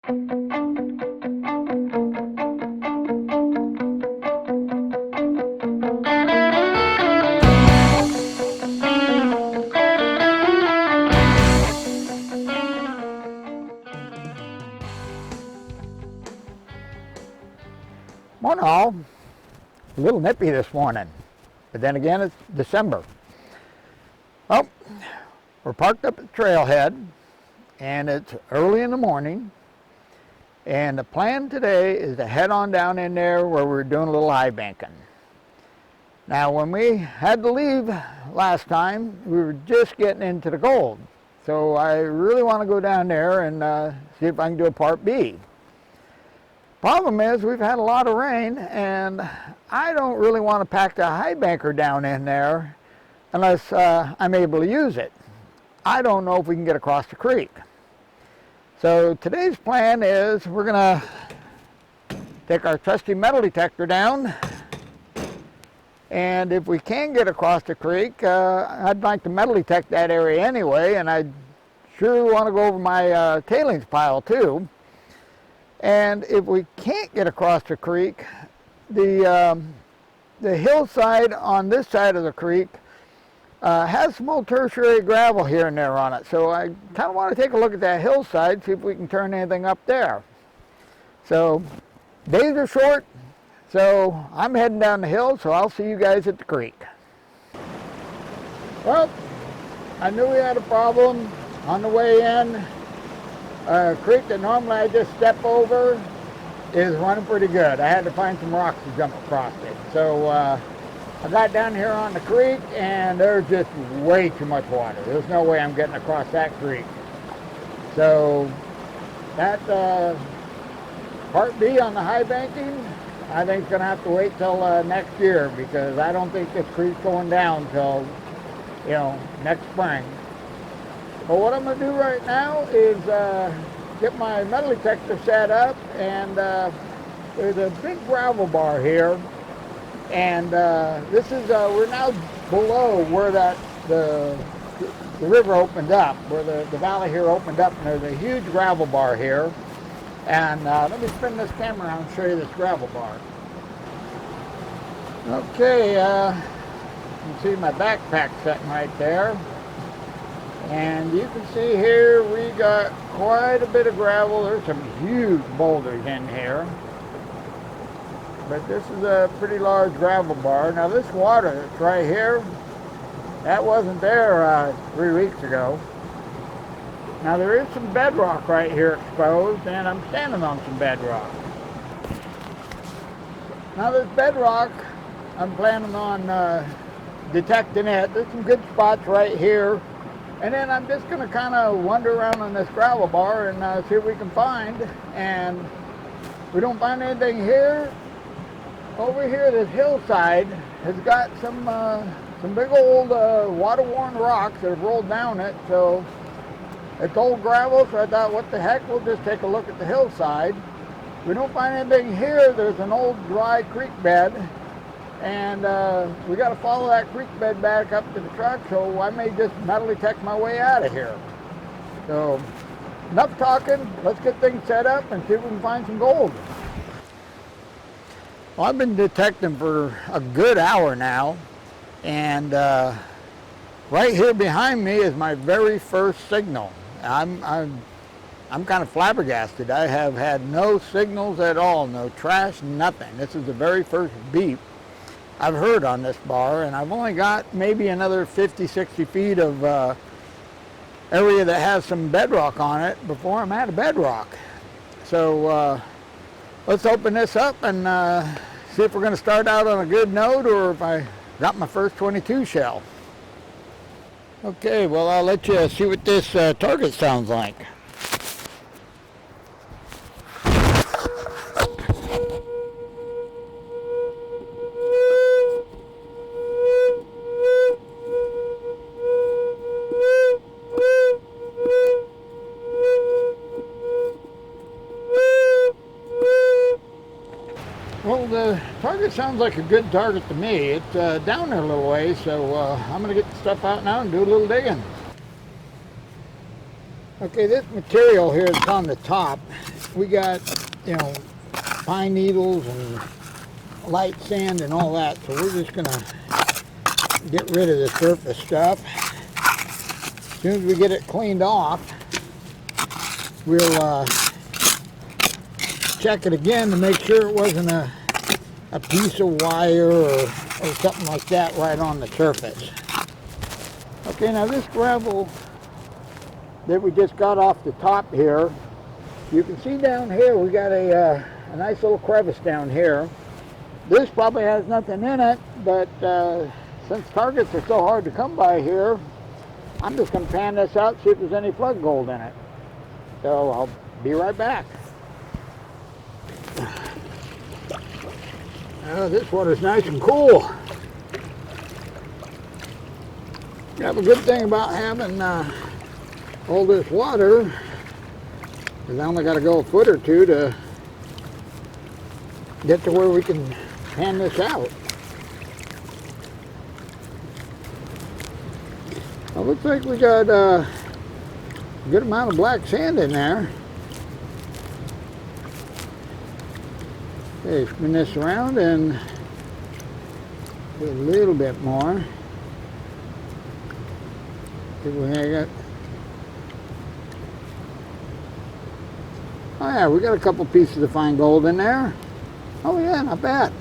Morning all. A little nippy this morning, but then again it's December. Well, we're parked up at the trailhead and it's early in the morning, and the plan today is to head on down in there where we're doing a little high banking. Now when we had to leave last time, we were just getting into the gold, so I really want to go down there and see if I can do a part B. Problem is, we've had a lot of rain, and I don't really want to pack the high banker down in there unless I'm able to use it. I don't know if we can get across the creek. So today's plan is we're going to take our trusty metal detector down, and if we can get across the creek, I'd like to metal detect that area anyway, and I sure want to go over my tailings pile too. And if we can't get across the creek, the hillside on this side of the creek has some old tertiary gravel here and there on it. So I kind of want to take a look at that hillside, see if we can turn anything up there. So days are short, so I'm heading down the hill, so I'll see you guys at the creek. Well, I knew we had a problem on the way in. Creek that normally I just step over is running pretty good. I had to find some rocks to jump across it. So I got down here on the creek and there's just way too much water. There's no way I'm getting across that creek. So that part B on the high banking, I think it's going to have to wait till next year, because I don't think this creek's going down till, next spring. But what I'm going to do right now is get my metal detector set up, and there's a big gravel bar here, and this is we're now below where the river opened up, where the valley here opened up, and there's a huge gravel bar here. And let me spin this camera around and show you this gravel bar. Okay, you can see my backpack sitting right there. And you can see here we got quite a bit of gravel. There's some huge boulders in here. But this is a pretty large gravel bar. Now this water that's right here, that wasn't there 3 weeks ago. Now there is some bedrock right here exposed, and I'm standing on some bedrock. Now this bedrock, I'm planning on detecting it. There's some good spots right here. And then I'm just going to kind of wander around on this gravel bar and see what we can find. And if we don't find anything here, over here this hillside has got some big old water-worn rocks that have rolled down it. So it's old gravel, so I thought, what the heck, we'll just take a look at the hillside. If we don't find anything here, there's an old dry creek bed. And we got to follow that creek bed back up to the truck, so I may just metal detect my way out of here. So enough talking, let's get things set up and see if we can find some gold. Well, I've been detecting for a good hour now, and right here behind me is my very first signal. I'm kind of flabbergasted. I have had no signals at all, no trash, nothing. This is the very first beep I've heard on this bar, and I've only got maybe another 50, 60 feet of area that has some bedrock on it before I'm out of bedrock. So let's open this up and see if we're going to start out on a good note, or if I got my first 22 shell. Okay, well, I'll let you see what this target sounds like. Well, the target sounds like a good target to me. It's down there a little way, so I'm going to get the stuff out now and do a little digging. Okay, this material here that's on the top we got, pine needles and light sand and all that, so we're just gonna get rid of the surface stuff. As soon as we get it cleaned off, we'll check it again to make sure it wasn't a piece of wire or something like that right on the surface. Okay, now this gravel that we just got off the top here, you can see down here we got a nice little crevice down here. This probably has nothing in it, but since targets are so hard to come by here, I'm just going to pan this out, see if there's any flood gold in it. So I'll be right back. This water's nice and cool. That's a good thing about having all this water, because I only got to go a foot or two to get to where we can pan this out. Well, looks like we got a good amount of black sand in there. Okay, spin this around and get a little bit more. See what we got. Oh yeah, we got a couple pieces of fine gold in there. Oh yeah, not bad.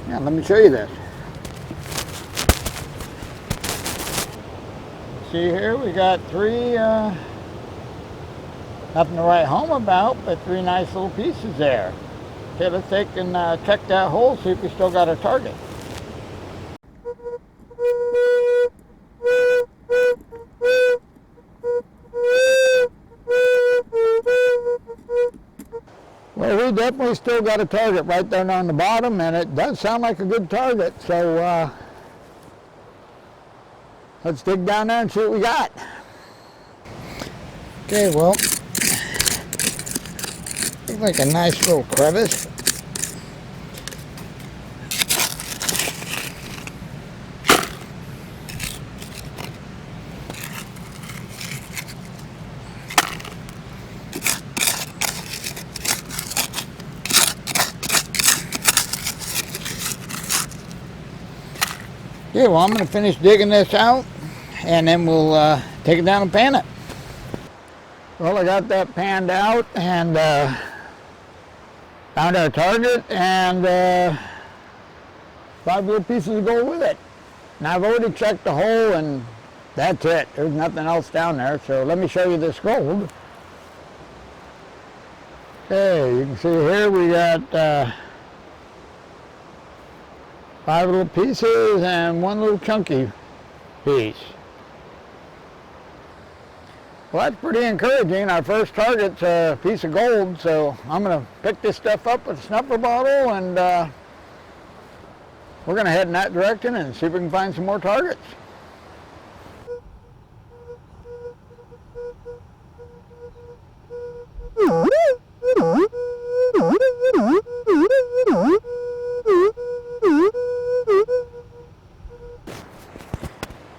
Yeah, let me show you this. See here, we got three, nothing to write home about, but three nice little pieces there. Okay, let's take and check that hole, see if we still got our target. Well, we definitely still got a target right there on the bottom, and it does sound like a good target, so let's dig down there and see what we got. Okay, well, looks like a nice little crevice. Okay, well, I'm going to finish digging this out, and then we'll take it down and pan it. Well, I got that panned out and found our target and 5 little pieces of gold with it. Now, I've already checked the hole, and that's it. There's nothing else down there, so let me show you this gold. Okay, you can see here we got 5 little pieces and 1 little chunky piece. Well, that's pretty encouraging. Our first target's a piece of gold, so I'm going to pick this stuff up with a snuffer bottle, and we're going to head in that direction and see if we can find some more targets.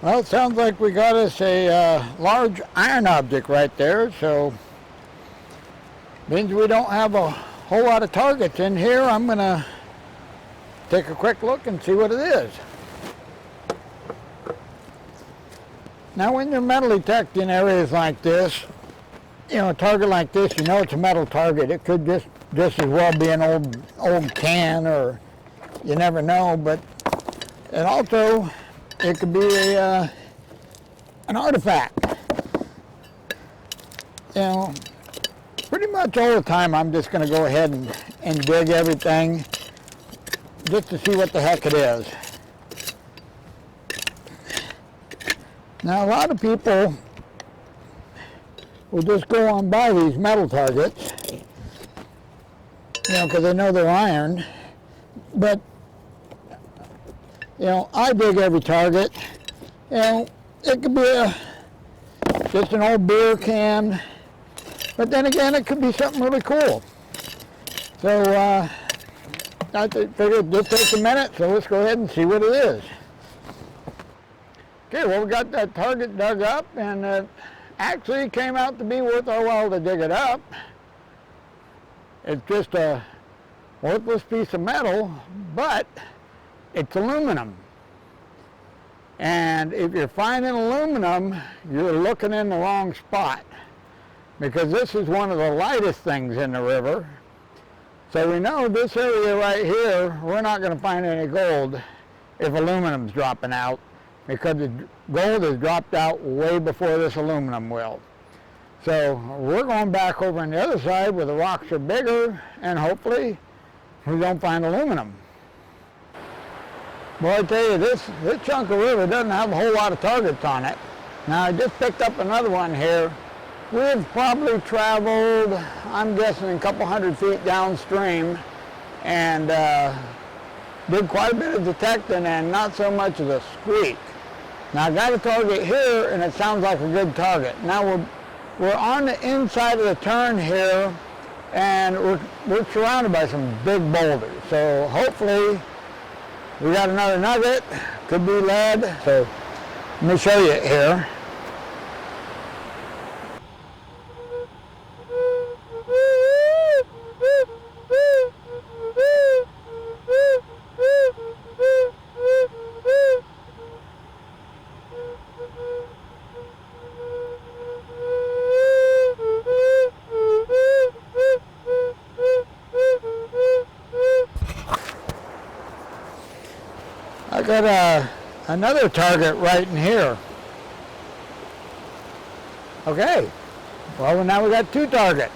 Well, it sounds like we got us a large iron object right there, so means we don't have a whole lot of targets in here. I'm going to take a quick look and see what it is. Now, when you're metal detecting areas like this, a target like this, it's a metal target. It could just as well be an old can, or you never know, but it also, it could be an artifact. Pretty much all the time I'm just going to go ahead and dig everything just to see what the heck it is. Now, a lot of people will just go on by these metal targets, because they know they're iron, but I dig every target. It could be just an old beer can, but then again, it could be something really cool. So I figured it'd just take a minute, so let's go ahead and see what it is. Okay, well, we got that target dug up, and it actually came out to be worth our while to dig it up. It's just a worthless piece of metal, but it's aluminum. And if you're finding aluminum, you're looking in the wrong spot, because this is one of the lightest things in the river. So we know this area right here, we're not going to find any gold if aluminum's dropping out, because the gold has dropped out way before this aluminum will. So we're going back over on the other side where the rocks are bigger, and hopefully we don't find aluminum. Well, I tell you, this chunk of river doesn't have a whole lot of targets on it. Now, I just picked up another one here. We've probably traveled, I'm guessing, a couple hundred feet downstream, and did quite a bit of detecting and not so much of a squeak. Now, I got a target here, and it sounds like a good target. Now, we're on the inside of the turn here, and we're surrounded by some big boulders. So hopefully we got another nugget, could be lead. So let me show you it here. I got another target right in here. Okay, well now we got two targets.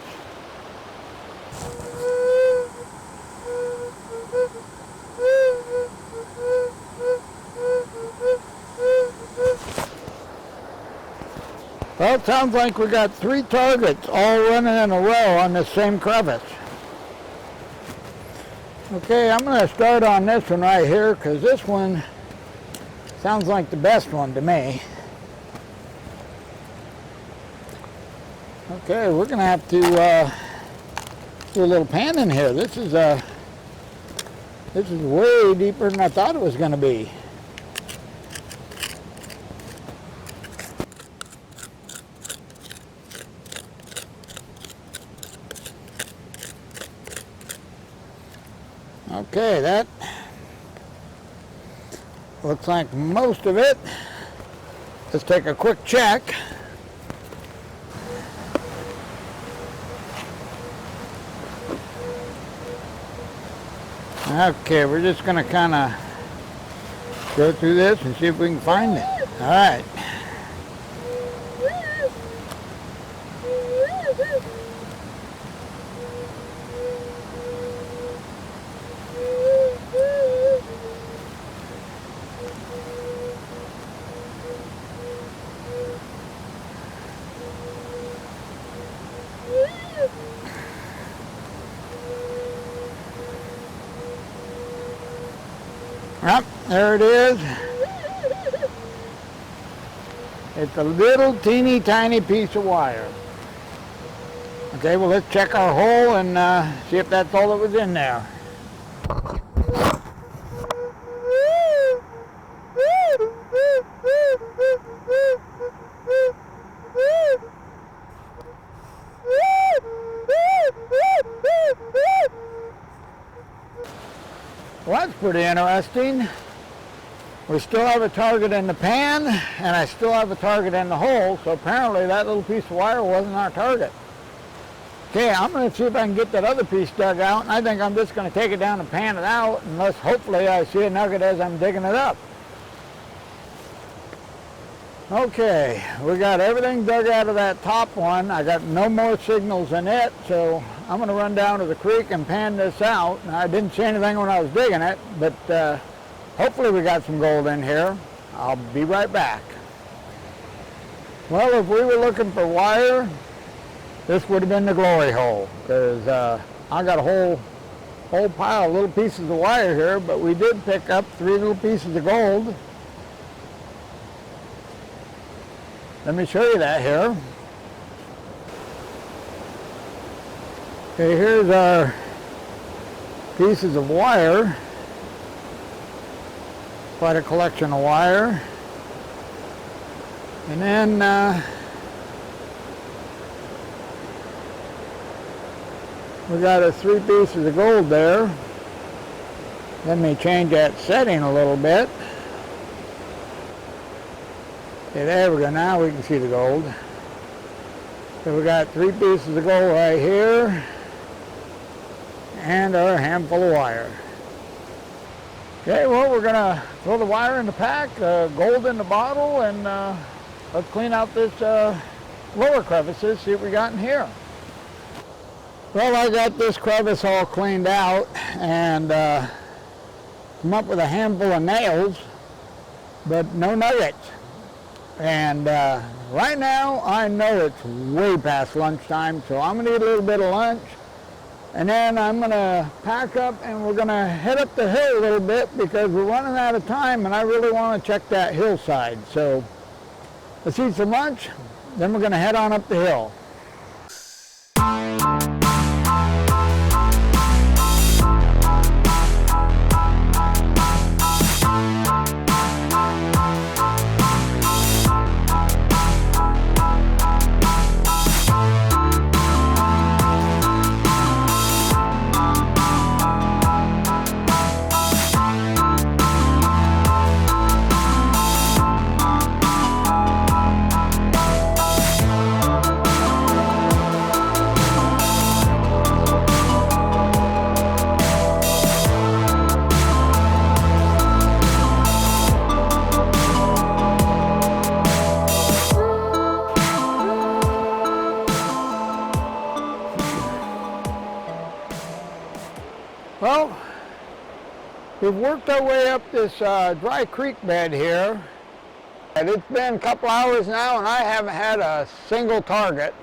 Well, it sounds like we got three targets all running in a row on this same crevice. Okay, I'm going to start on this one right here, because this one sounds like the best one to me. Okay, we're going to have to do a little panning here. This is way deeper than I thought it was going to be. Okay, that looks like most of it. Let's take a quick check. Okay, we're just going to kind of go through this and see if we can find it. All right. Yep, there it is. It's a little teeny tiny piece of wire. Okay, well let's check our hole and see if that's all that was in there. Well, that's pretty interesting. We still have a target in the pan, and I still have a target in the hole, so apparently that little piece of wire wasn't our target. Okay, I'm going to see if I can get that other piece dug out, and I think I'm just going to take it down and pan it out, unless hopefully I see a nugget as I'm digging it up. Okay, we got everything dug out of that top one. I got no more signals in it, so I'm going to run down to the creek and pan this out. Now, I didn't see anything when I was digging it, but hopefully we got some gold in here. I'll be right back. Well, if we were looking for wire, this would have been the glory hole, because I got a whole pile of little pieces of wire here, but we did pick up 3 little pieces of gold. Let me show you that here. Okay, here's our pieces of wire. Quite a collection of wire. And then We got us 3 pieces of gold there. Let me change that setting a little bit. Okay, there we go. Now we can see the gold. So we got 3 pieces of gold right here and our handful of wire. Okay, well, we're going to throw the wire in the pack, gold in the bottle, and let's clean out this lower crevices, see what we got in here. Well, I got this crevice all cleaned out and come up with a handful of nails, but no nuggets. And right now, I know it's way past lunchtime, so I'm going to eat a little bit of lunch. And then I'm going to pack up and we're going to head up the hill a little bit because we're running out of time and I really want to check that hillside. So let's eat some lunch, then we're going to head on up the hill. Well, we've worked our way up this dry creek bed here, and it's been a couple hours now and I haven't had a single target.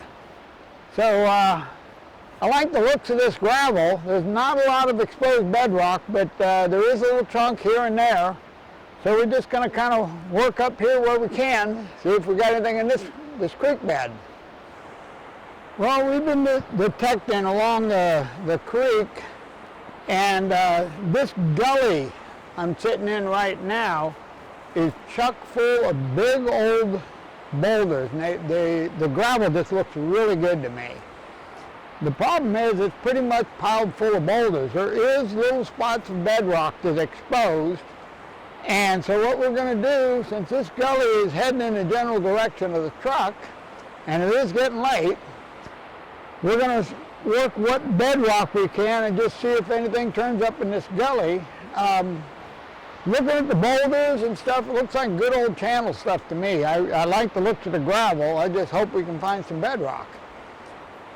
So I like the looks of this gravel. There's not a lot of exposed bedrock, but there is a little chunk here and there. So we're just going to kind of work up here where we can, see if we got anything in this creek bed. Well, we've been detecting along the creek. And this gully I'm sitting in right now is chock full of big old boulders. And the gravel just looks really good to me. The problem is it's pretty much piled full of boulders. There is little spots of bedrock that's exposed. And so what we're going to do, since this gully is heading in the general direction of the truck, and it is getting late, we're going to work what bedrock we can and just see if anything turns up in this gully. Looking at the boulders and stuff, it looks like good old channel stuff to me. I like the looks of the gravel. I just hope we can find some bedrock.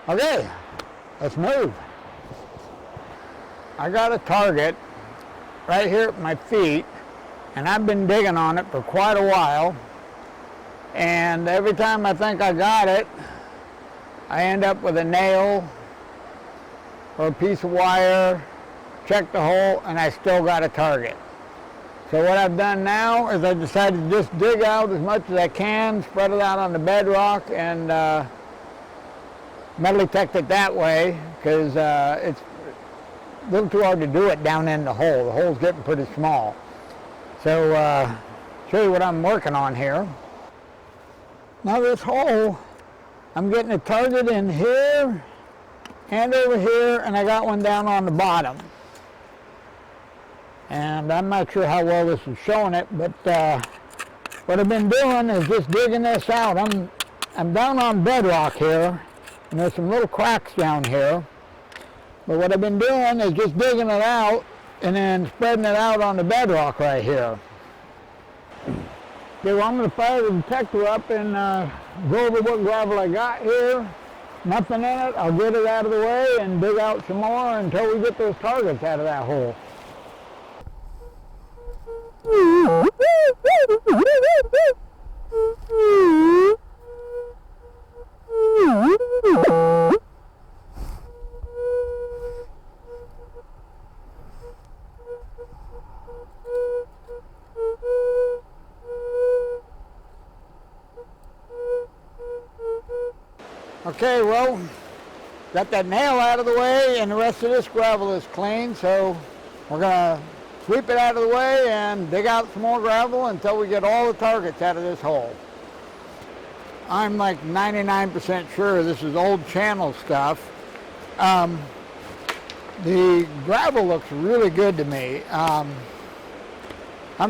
Okay, let's move. I got a target right here at my feet, and I've been digging on it for quite a while. And every time I think I got it, I end up with a nail or a piece of wire, check the hole, and I still got a target. So what I've done now is I decided to just dig out as much as I can, spread it out on the bedrock, and metal detect it that way, because it's a little too hard to do it down in the hole. The hole's getting pretty small. So show you what I'm working on here. Now this hole, I'm getting a target in here, and over here, and I got one down on the bottom. And I'm not sure how well this is showing it, but what I've been doing is just digging this out. I'm down on bedrock here, and there's some little cracks down here. But what I've been doing is just digging it out and then spreading it out on the bedrock right here. Okay, well, I'm going to fire the detector up and go over what gravel I got here. Nothing in it. I'll get it out of the way and dig out some more until we get those targets out of that hole. Okay, well, got that nail out of the way and the rest of this gravel is clean, so we're going to sweep it out of the way and dig out some more gravel until we get all the targets out of this hole. I'm like 99% sure this is old channel stuff. The gravel looks really good to me. I'm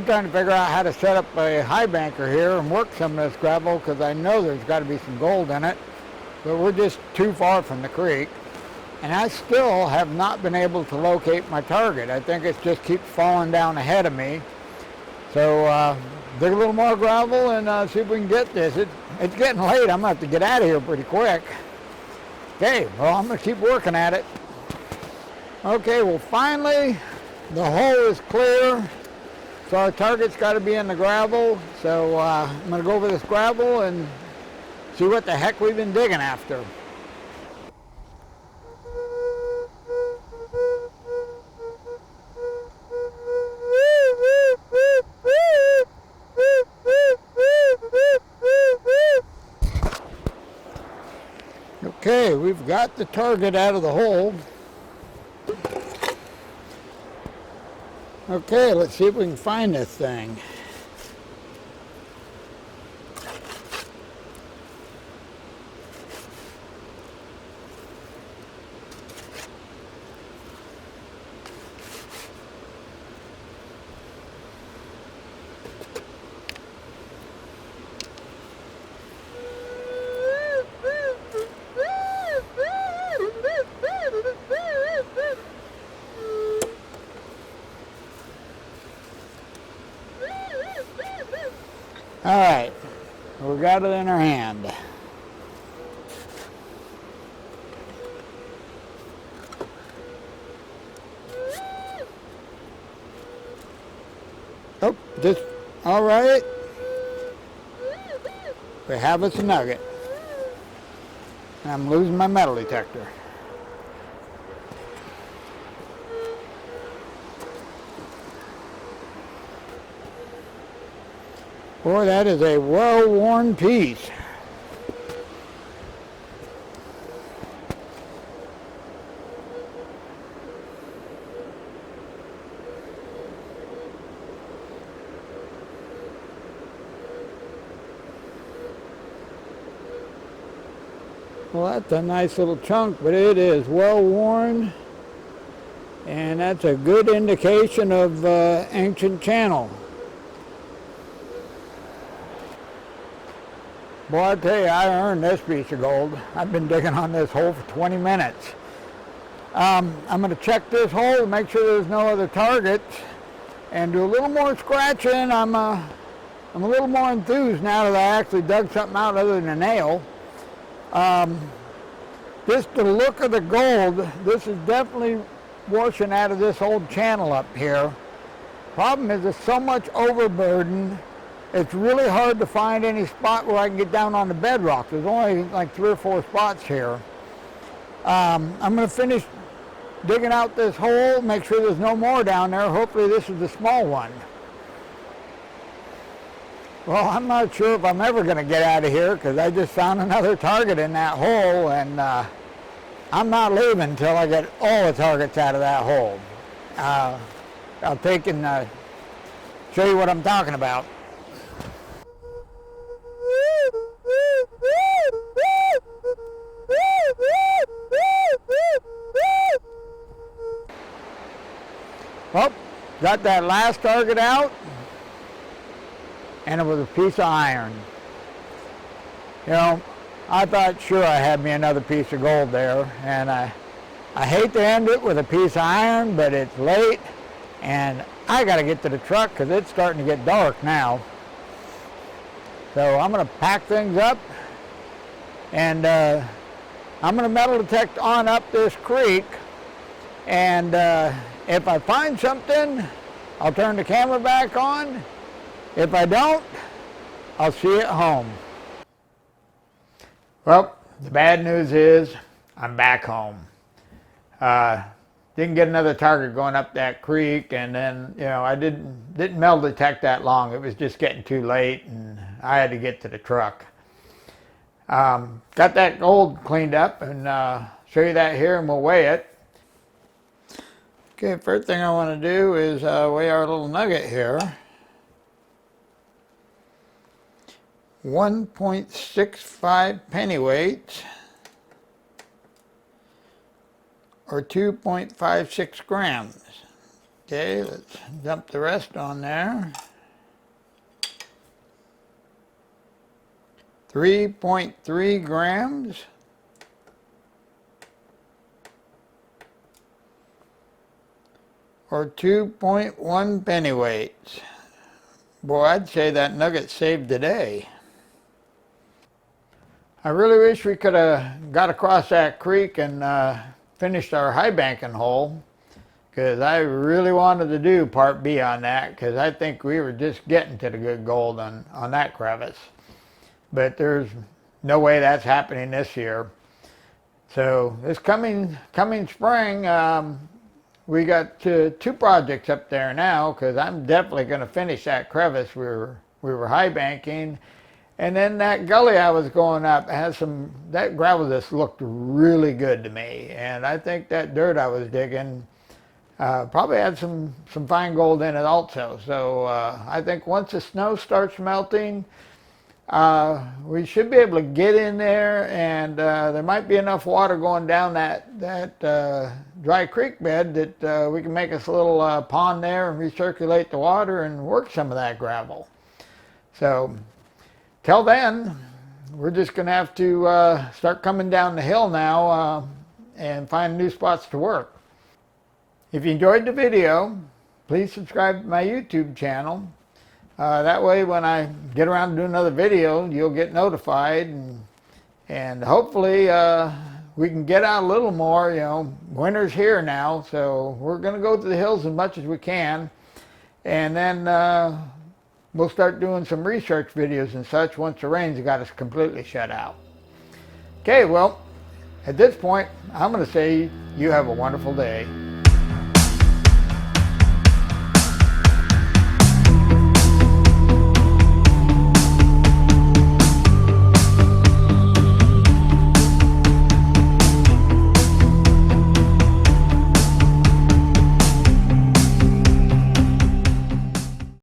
trying to figure out how to set up a high banker here and work some of this gravel because I know there's got to be some gold in it, but we're just too far from the creek. And I still have not been able to locate my target. I think it just keeps falling down ahead of me. So dig a little more gravel and see if we can get this. It's getting late. I'm going to have to get out of here pretty quick. Okay, well, I'm going to keep working at it. Okay, well, finally, the hole is clear. So our target's got to be in the gravel. So I'm going to go over this gravel and see what the heck we've been digging after. Okay, we've got the target out of the hole. Okay, let's see if we can find this thing. All right, we got it in our hand. Oh, just, all right. We have us a nugget. And I'm losing my metal detector. Boy, that is a well-worn piece. Well, that's a nice little chunk, but it is well-worn, and that's a good indication of ancient channel. Boy, I tell you, I earned this piece of gold. I've been digging on this hole for 20 minutes. I'm going to check this hole to make sure there's no other targets and do a little more scratching. I'm a little more enthused now that I actually dug something out other than a nail. Just the look of the gold, this is definitely washing out of this old channel up here. Problem is there's so much overburden. It's really hard to find any spot where I can get down on the bedrock. There's only like 3 or 4 spots here. I'm going to finish digging out this hole, make sure there's no more down there. Hopefully this is the small one. Well, I'm not sure if I'm ever going to get out of here because I just found another target in that hole, and I'm not leaving until I get all the targets out of that hole. I'll take and show you what I'm talking about. Well, got that last target out, and it was a piece of iron. You know, I thought sure I had me another piece of gold there, and I hate to end it with a piece of iron, but it's late, and I got to get to the truck because it's starting to get dark now. So I'm going to pack things up, and I'm going to metal detect on up this creek, and if I find something, I'll turn the camera back on. If I don't, I'll see you at home. Well, the bad news is I'm back home. Didn't get another target going up that creek, and then, you know, I didn't metal detect that long. It was just getting too late, and I had to get to the truck. Got that gold cleaned up, and show you that here, and we'll weigh it. Okay, first thing I want to do is weigh our little nugget here. 1.65 pennyweights, or 2.56 grams. Okay, let's dump the rest on there. 3.3 grams. Or 2.1 pennyweights. Boy, I'd say that nugget saved the day. I really wish we could have got across that creek and finished our high banking hole, because I really wanted to do part B on that, because I think we were just getting to the good gold on that crevice. But there's no way that's happening this year. So this coming spring, we got two projects up there now, because I'm definitely going to finish that crevice we were high banking. And then that gully I was going up has that gravel just looked really good to me. And I think that dirt I was digging probably had some fine gold in it also. So I think once the snow starts melting, we should be able to get in there, and there might be enough water going down that dry creek bed that we can make us a little pond there and recirculate the water and work some of that gravel. So till then, we're just going to have to start coming down the hill now and find new spots to work. If you enjoyed the video, please subscribe to my YouTube channel. That way when I get around to do another video, you'll get notified, and hopefully we can get out a little more. You know, winter's here now, so we're going to go to the hills as much as we can, and then we'll start doing some research videos and such once the rain's got us completely shut out. Okay, well, at this point, I'm going to say you have a wonderful day.